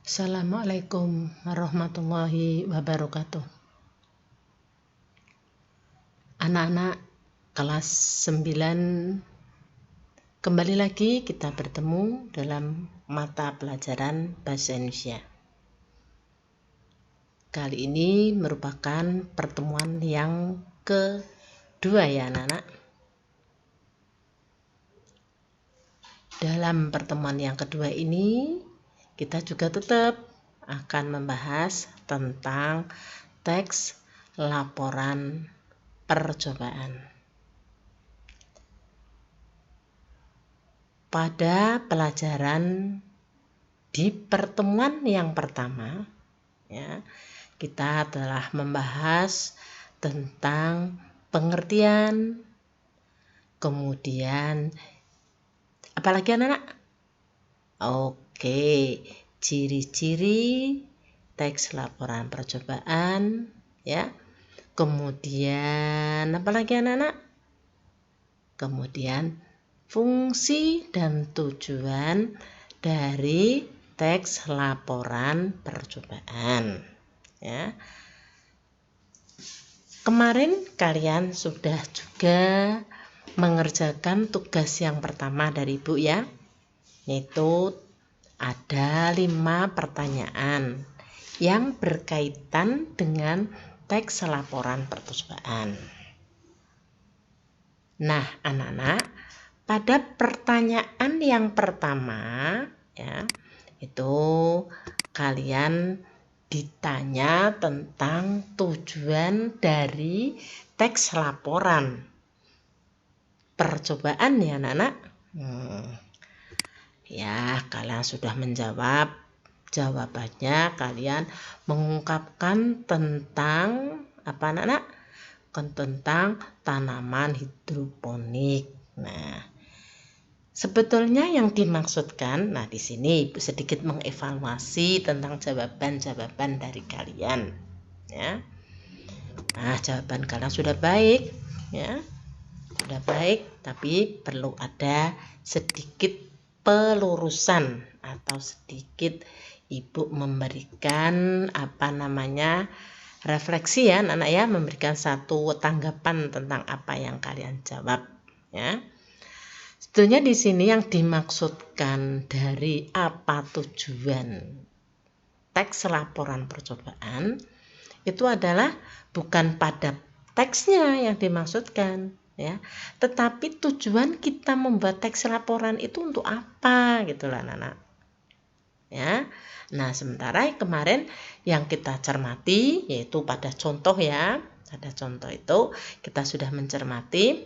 Assalamualaikum warahmatullahi wabarakatuh. Anak-anak kelas 9, kembali lagi kita bertemu dalam mata pelajaran Bahasa Indonesia. Kali ini merupakan pertemuan yang kedua ya anak-anak. Dalam pertemuan yang kedua ini kita juga tetap akan membahas tentang teks laporan percobaan. Pada pelajaran di pertemuan yang pertama ya, kita telah membahas tentang pengertian, kemudian apalagi anak-anak? Oke, ciri-ciri teks laporan percobaan ya. Kemudian apalagi anak-anak? Kemudian fungsi dan tujuan dari teks laporan percobaan ya. Kemarin kalian sudah juga mengerjakan tugas yang pertama dari Ibu ya, yaitu ada 5 pertanyaan yang berkaitan dengan teks laporan percobaan. Nah, anak-anak, pada pertanyaan yang pertama ya, itu kalian ditanya tentang tujuan dari teks laporan percobaan ya anak-anak. Ya, kalian sudah menjawab. Jawabannya kalian mengungkapkan tentang apa anak-anak? Tentang tanaman hidroponik. Nah, sebetulnya yang dimaksudkan, di sini Ibu sedikit mengevaluasi tentang jawaban-jawaban dari kalian ya. Nah, jawaban kalian sudah baik ya. Sudah baik, tapi perlu ada sedikit pelurusan atau sedikit Ibu memberikan refleksi ya anak-anak ya, memberikan satu tanggapan tentang apa yang kalian jawab ya. Sebetulnya di sini yang dimaksudkan dari apa tujuan teks laporan percobaan itu adalah bukan pada teksnya yang dimaksudkan ya, tetapi tujuan kita membuat teks laporan itu untuk apa gitu lah anak-anak ya. Nah, sementara kemarin yang kita cermati yaitu pada contoh ya, pada contoh itu kita sudah mencermati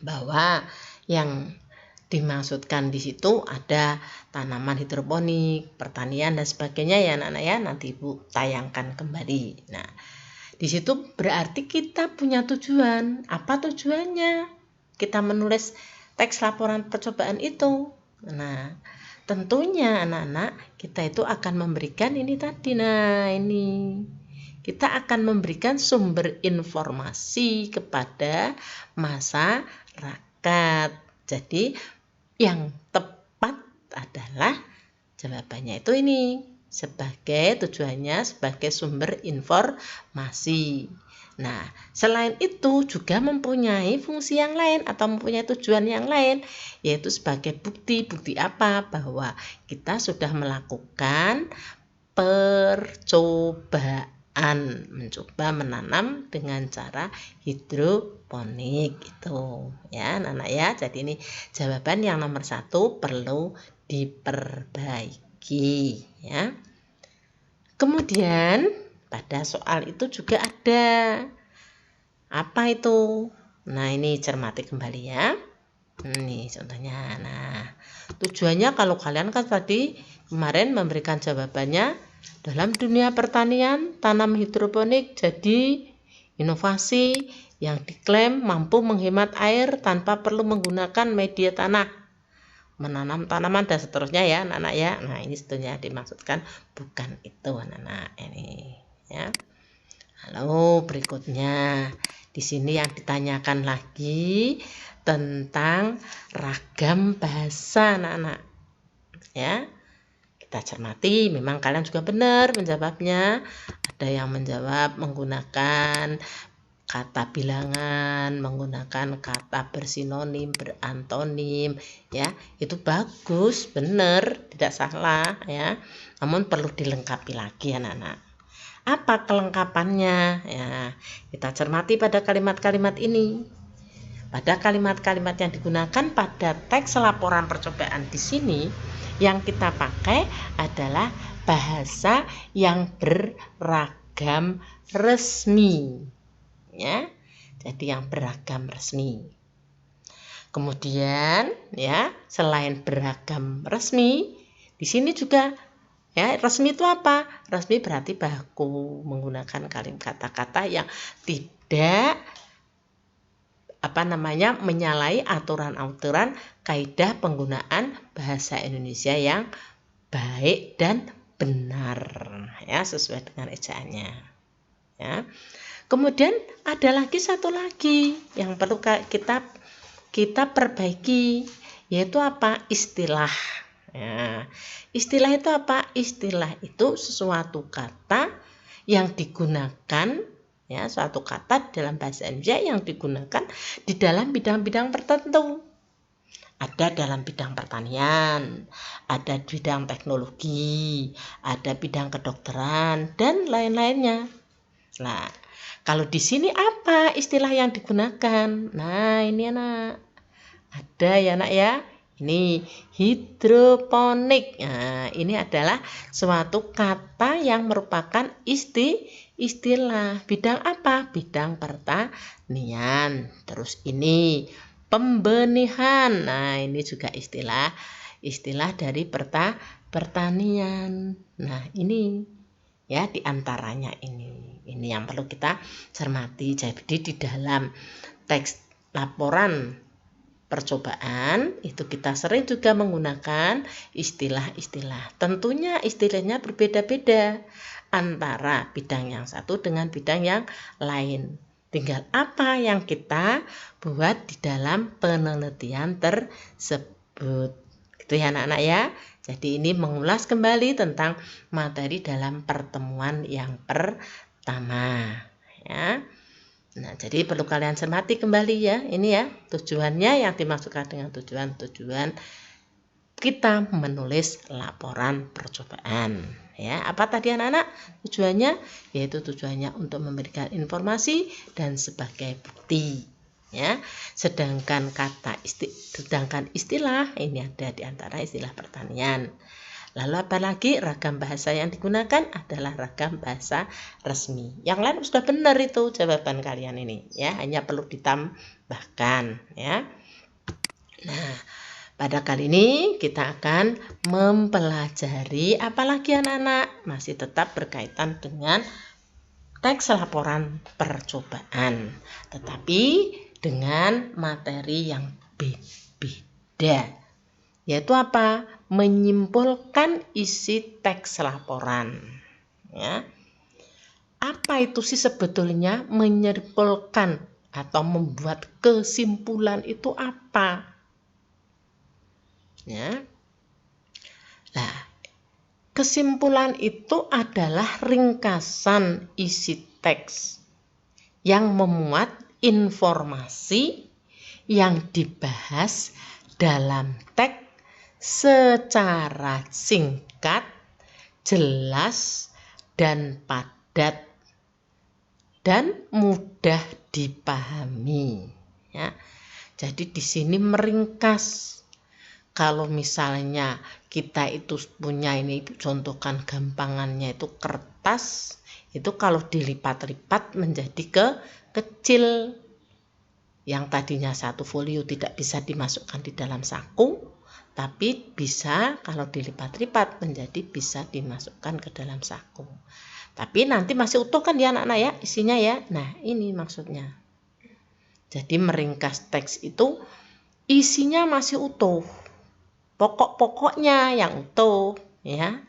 bahwa yang dimaksudkan di situ ada tanaman hidroponik, pertanian dan sebagainya ya anak-anak ya. Nanti Ibu tayangkan kembali. Nah, di situ berarti kita punya tujuan. Apa tujuannya? Kita menulis teks laporan percobaan itu. Nah, tentunya anak-anak kita itu akan memberikan ini tadi. Nah, ini kita akan memberikan sumber informasi kepada masyarakat. Jadi yang tepat adalah jawabannya itu ini. Sebagai tujuannya sebagai sumber informasi. Nah, selain itu juga mempunyai fungsi yang lain atau mempunyai tujuan yang lain, yaitu sebagai bukti apa? Bahwa kita sudah melakukan percobaan, mencoba menanam dengan cara hidroponik itu ya anak-anak ya. Jadi ini jawaban yang nomor 1 perlu diperbaiki ya. Kemudian pada soal itu juga ada apa itu? Nah, ini cermati kembali ya. Ini contohnya. Nah, tujuannya kalau kalian kan tadi kemarin memberikan jawabannya, dalam dunia pertanian tanam hidroponik jadi inovasi yang diklaim mampu menghemat air tanpa perlu menggunakan media tanah, menanam tanaman dan seterusnya ya anak-anak ya. Nah, ini sebetulnya dimaksudkan bukan itu anak-anak ini ya. Lalu berikutnya di sini yang ditanyakan lagi tentang ragam bahasa anak-anak ya. Kita cermati, memang kalian juga benar menjawabnya. Ada yang menjawab menggunakan kata bilangan, menggunakan kata bersinonim, berantonim, ya. Itu bagus, benar, tidak salah, ya. Namun perlu dilengkapi lagi, anak-anak. Apa kelengkapannya? Ya, kita cermati pada kalimat-kalimat ini. Pada kalimat-kalimat yang digunakan pada teks laporan percobaan di sini, yang kita pakai adalah bahasa yang beragam resmi, ya. Jadi yang beragam resmi. Kemudian, ya, selain beragam resmi, di sini juga, ya, resmi itu apa? Resmi berarti baku, menggunakan kata-kata yang tidak menyalahi aturan-aturan kaidah penggunaan bahasa Indonesia yang baik dan benar, ya, sesuai dengan ejaannya, ya. Kemudian ada satu lagi yang perlu kita perbaiki, yaitu apa? Istilah. Ya, istilah itu apa? Istilah itu sesuatu kata yang digunakan, ya, suatu kata dalam bahasa Indonesia yang digunakan di dalam bidang-bidang tertentu. Ada dalam bidang pertanian, ada bidang teknologi, ada bidang kedokteran, dan lain-lainnya. Nah, kalau di sini apa istilah yang digunakan? Nah, ini anak. Ada ya anak ya. Ini hidroponik. Nah, ini adalah suatu kata yang merupakan istilah. Bidang apa? Bidang pertanian. Terus ini pembenihan. Nah, ini juga istilah dari pertanian. Nah, ini, ya, diantaranya ini yang perlu kita cermati. Jadi di dalam teks laporan percobaan itu kita sering juga menggunakan istilah-istilah. Tentunya istilahnya berbeda-beda antara bidang yang satu dengan bidang yang lain. Tinggal apa yang kita buat di dalam penelitian tersebut. Gitu ya anak-anak ya. Jadi ini mengulas kembali tentang materi dalam pertemuan yang pertama, ya. Nah, jadi perlu kalian cermati kembali ya. Ini ya tujuannya, yang dimaksudkan dengan tujuan kita menulis laporan percobaan. Ya, apa tadi anak-anak? Tujuannya yaitu tujuannya untuk memberikan informasi dan sebagai bukti. Ya, sedangkan istilah ini ada di antara istilah pertanian. Lalu apalagi ragam bahasa yang digunakan adalah ragam bahasa resmi. Yang lain sudah benar itu jawaban kalian ini, ya, hanya perlu ditambahkan, ya. Nah, pada kali ini kita akan mempelajari apalagi anak-anak, masih tetap berkaitan dengan teks laporan percobaan, tetapi dengan materi yang berbeda, yaitu apa? Menyimpulkan isi teks laporan, ya. Apa itu sih sebetulnya menyimpulkan atau membuat kesimpulan itu apa? Ya. Nah, kesimpulan itu adalah ringkasan isi teks yang memuat informasi yang dibahas dalam teks secara singkat, jelas, dan padat, dan mudah dipahami. Ya. Jadi di sini meringkas. Kalau misalnya kita itu punya ini, contohkan gampangannya itu kertas, itu kalau dilipat-lipat menjadi kecil. Yang tadinya satu folio tidak bisa dimasukkan di dalam saku, tapi bisa kalau dilipat-lipat menjadi bisa dimasukkan ke dalam saku. Tapi nanti masih utuh kan ya anak-anak ya isinya ya. Nah, ini maksudnya. Jadi meringkas teks itu isinya masih utuh. Pokok-pokoknya yang utuh, ya.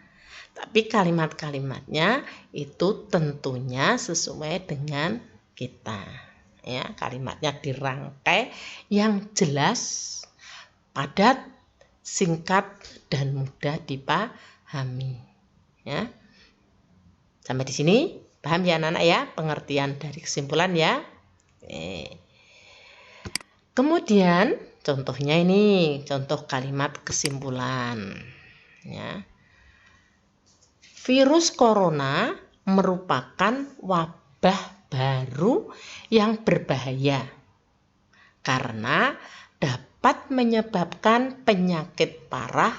Tapi kalimat-kalimatnya itu tentunya sesuai dengan kita. Ya, kalimatnya dirangkai yang jelas, padat, singkat, dan mudah dipahami. dipahami. Ya. Sampai di sini paham ya anak-anak ya pengertian dari kesimpulan ya. Kemudian contohnya ini contoh kalimat kesimpulan. Ya. Virus corona merupakan wabah baru yang berbahaya karena dapat menyebabkan penyakit parah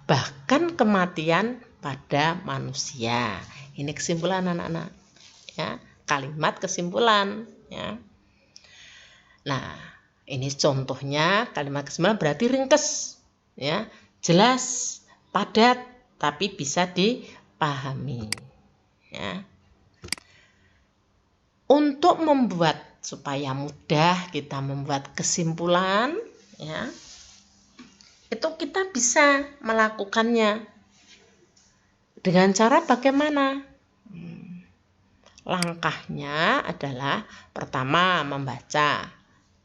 bahkan kematian pada manusia. Ini kesimpulan anak-anak ya, kalimat kesimpulan ya. Nah, ini contohnya kalimat kesimpulan berarti ringkes ya, jelas, padat tapi bisa dipahami ya. Untuk membuat supaya mudah kita membuat kesimpulan ya, itu kita bisa melakukannya dengan cara bagaimana? Langkahnya adalah pertama membaca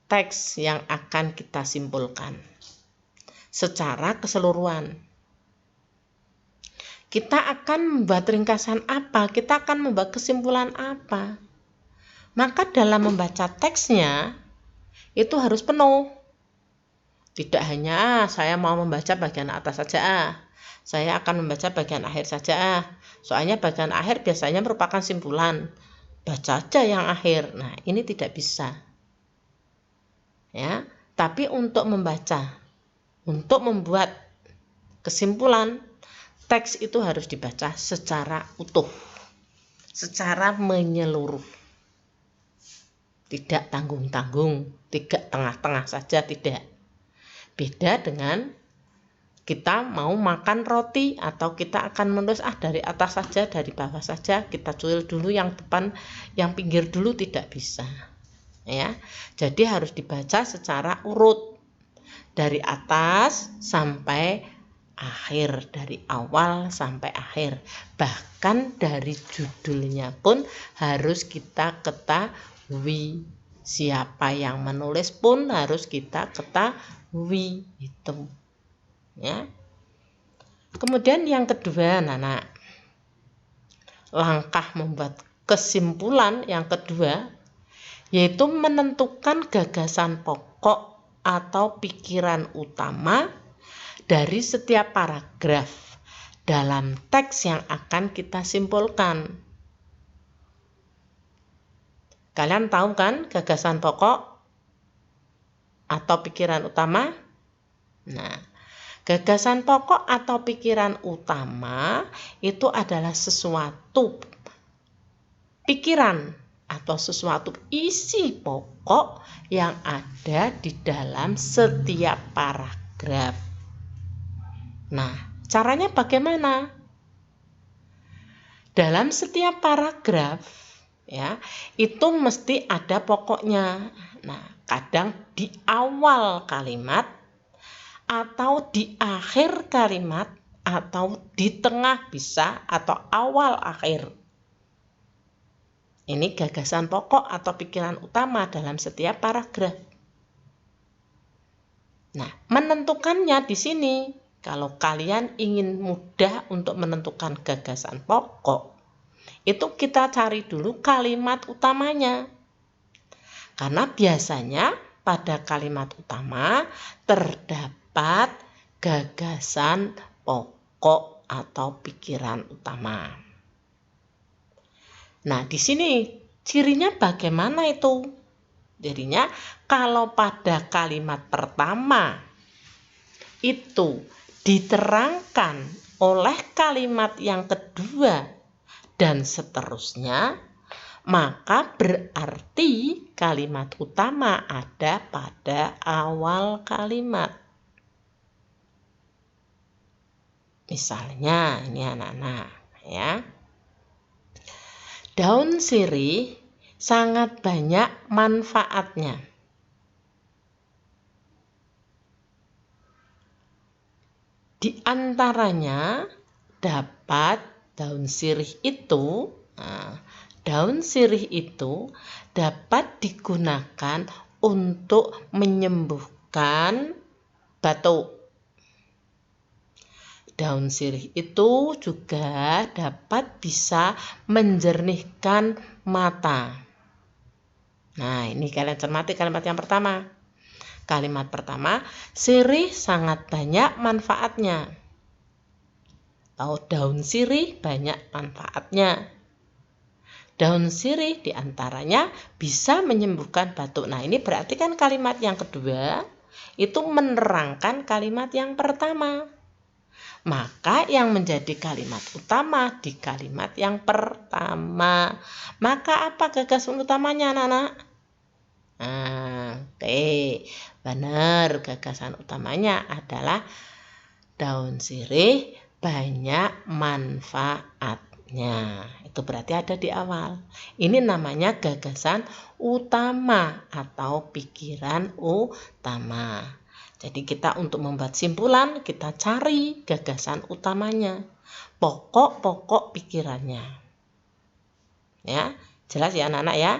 teks yang akan kita simpulkan secara keseluruhan. Kita akan membuat ringkasan apa? Kita akan membuat kesimpulan apa? Maka dalam membaca teksnya itu harus penuh. Tidak hanya saya mau membaca bagian atas saja, saya akan membaca bagian akhir saja. Soalnya bagian akhir biasanya merupakan simpulan. Baca aja yang akhir. Nah, ini tidak bisa. Ya, tapi untuk membaca, untuk membuat kesimpulan, teks itu harus dibaca secara utuh, secara menyeluruh. Tidak tanggung-tanggung, tidak tengah-tengah saja, tidak. Beda dengan kita mau makan roti atau kita akan menulis dari atas saja, dari bawah saja, kita cuil dulu yang depan, yang pinggir dulu, tidak bisa. Ya. Jadi harus dibaca secara urut dari atas sampai akhir, dari awal sampai akhir. Bahkan dari judulnya pun harus kita ketahui. Siapa yang menulis pun harus kita ketahui itu. Ya. Kemudian yang kedua, anak-anak, langkah membuat kesimpulan yang kedua yaitu menentukan gagasan pokok atau pikiran utama dari setiap paragraf dalam teks yang akan kita simpulkan. Kalian tahu kan gagasan pokok atau pikiran utama? Nah, gagasan pokok atau pikiran utama itu adalah sesuatu pikiran atau sesuatu isi pokok yang ada di dalam setiap paragraf. Nah, caranya bagaimana? Dalam setiap paragraf ya, itu mesti ada pokoknya. Nah, kadang di awal kalimat atau di akhir kalimat atau di tengah bisa atau awal akhir. Ini gagasan pokok atau pikiran utama dalam setiap paragraf. Nah, menentukannya di sini. Kalau kalian ingin mudah untuk menentukan gagasan pokok, itu kita cari dulu kalimat utamanya. Karena biasanya pada kalimat utama terdapat gagasan pokok atau pikiran utama. Nah, di sini cirinya bagaimana itu? Jadinya kalau pada kalimat pertama itu diterangkan oleh kalimat yang kedua dan seterusnya, maka berarti kalimat utama ada pada awal kalimat. Misalnya ini anak-anak ya. Daun sirih sangat banyak manfaatnya. Di antaranya dapat daun sirih itu dapat digunakan untuk menyembuhkan batuk. Daun sirih itu juga dapat bisa menjernihkan mata. Nah, ini kalian cermati kalimat yang pertama. Kalimat pertama, sirih sangat banyak manfaatnya. Atau daun sirih banyak manfaatnya. Daun sirih diantaranya bisa menyembuhkan batuk. Nah, ini berarti kan kalimat yang kedua itu menerangkan kalimat yang pertama. Maka yang menjadi kalimat utama di kalimat yang pertama. Maka apa gagasan utamanya, anak-anak? Oke, benar. Gagasan utamanya adalah daun sirih banyak manfaatnya. Itu berarti ada di awal. Ini namanya gagasan utama atau pikiran utama. Jadi kita untuk membuat simpulan, kita cari gagasan utamanya, pokok-pokok pikirannya. Ya, jelas ya anak-anak ya?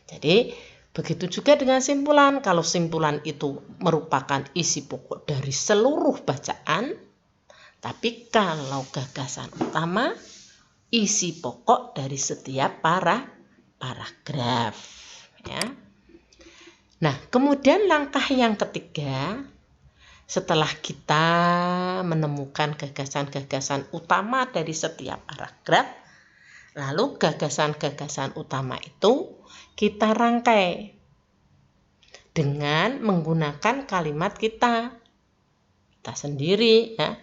Jadi begitu juga dengan simpulan. Kalau simpulan itu merupakan isi pokok dari seluruh bacaan, tapi kalau gagasan utama, isi pokok dari setiap paragraf. Ya. Nah, kemudian langkah yang ketiga, setelah kita menemukan gagasan-gagasan utama dari setiap paragraf, lalu gagasan-gagasan utama itu kita rangkai dengan menggunakan kalimat kita sendiri ya.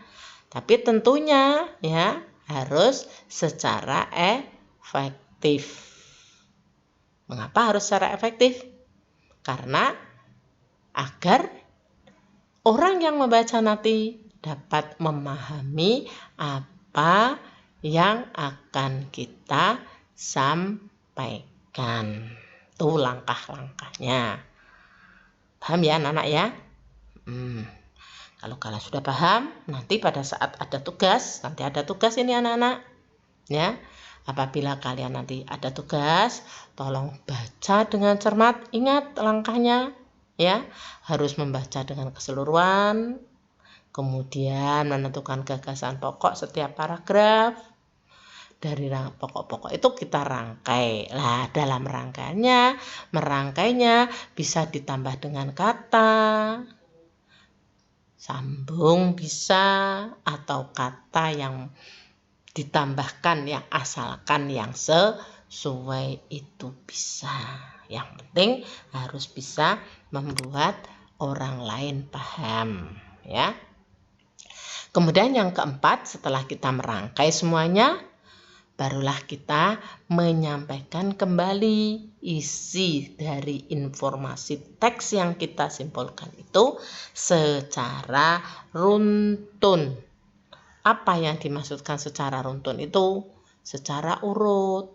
Tapi tentunya ya harus secara efektif. Mengapa harus secara efektif? Karena agar orang yang membaca nanti dapat memahami apa yang akan kita sampaikan. Itu langkah-langkahnya. Paham ya anak-anak ya? Kalau kalian sudah paham, nanti pada saat ada tugas, nanti ada tugas ini anak-anak. Ya. Apabila kalian nanti ada tugas, tolong baca dengan cermat, ingat langkahnya ya. Harus membaca dengan keseluruhan, kemudian menentukan gagasan pokok setiap paragraf. Dari pokok-pokok itu kita rangkai. Lah, dalam merangkainya bisa ditambah dengan kata, sambung bisa, atau kata yang ditambahkan yang asalkan yang sesuai itu bisa. Yang penting harus bisa membuat orang lain paham ya. Kemudian yang keempat, setelah kita merangkai semuanya, barulah kita menyampaikan kembali isi dari informasi teks yang kita simpulkan itu secara runtun. Apa yang dimaksudkan secara runtun itu? Secara urut.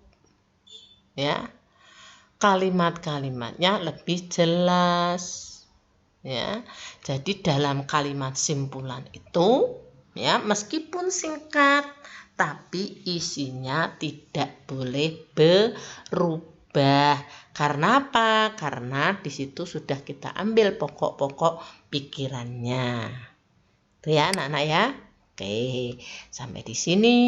Ya. Kalimat-kalimatnya lebih jelas. Ya. Jadi dalam kalimat simpulan itu ya, meskipun singkat tapi isinya tidak boleh berubah. Karena apa? Karena di situ sudah kita ambil pokok-pokok pikirannya. Itu ya anak-anak ya. Oke, sampai di sini,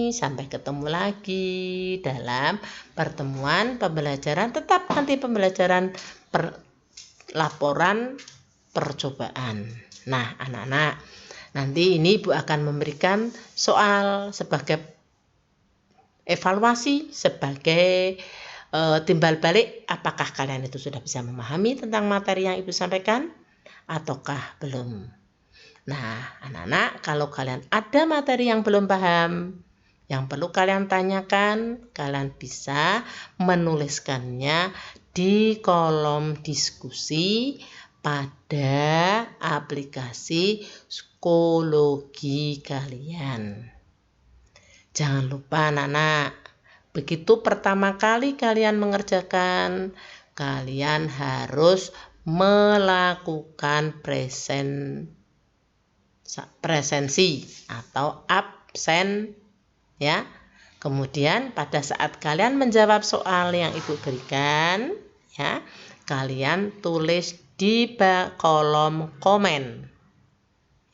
sampai ketemu lagi dalam pertemuan pembelajaran, tetap nanti pembelajaran laporan percobaan. Nah, anak-anak, nanti ini Ibu akan memberikan soal sebagai evaluasi, sebagai timbal balik, apakah kalian itu sudah bisa memahami tentang materi yang Ibu sampaikan, ataukah belum. Nah, anak-anak, kalau kalian ada materi yang belum paham, yang perlu kalian tanyakan, kalian bisa menuliskannya di kolom diskusi pada aplikasi psikologi kalian. Jangan lupa anak-anak, begitu pertama kali kalian mengerjakan, kalian harus melakukan presensi atau absen ya. Kemudian pada saat kalian menjawab soal yang Ibu berikan ya, kalian tulis di kolom komen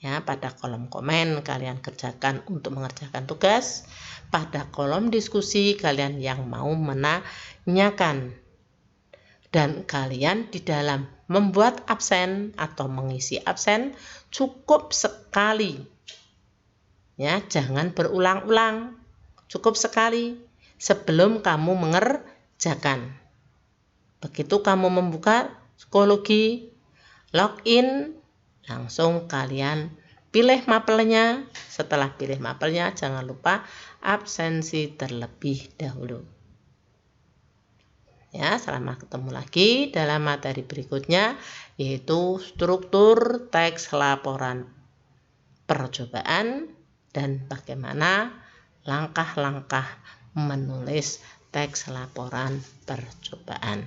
Ya, pada kolom komen kalian kerjakan untuk mengerjakan tugas. Pada kolom diskusi kalian yang mau menanyakan. Dan kalian di dalam membuat absen atau mengisi absen cukup sekali. Ya, jangan berulang-ulang. Cukup sekali sebelum kamu mengerjakan. Begitu kamu membuka psikologi, login, langsung kalian pilih mapelnya. Setelah pilih mapelnya, jangan lupa absensi terlebih dahulu. Ya, selamat ketemu lagi dalam materi berikutnya, yaitu struktur teks laporan percobaan dan bagaimana langkah-langkah menulis teks laporan percobaan.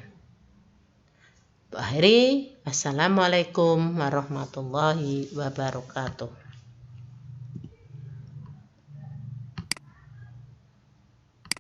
Akhiri, wassalamualaikum warahmatullahi wabarakatuh.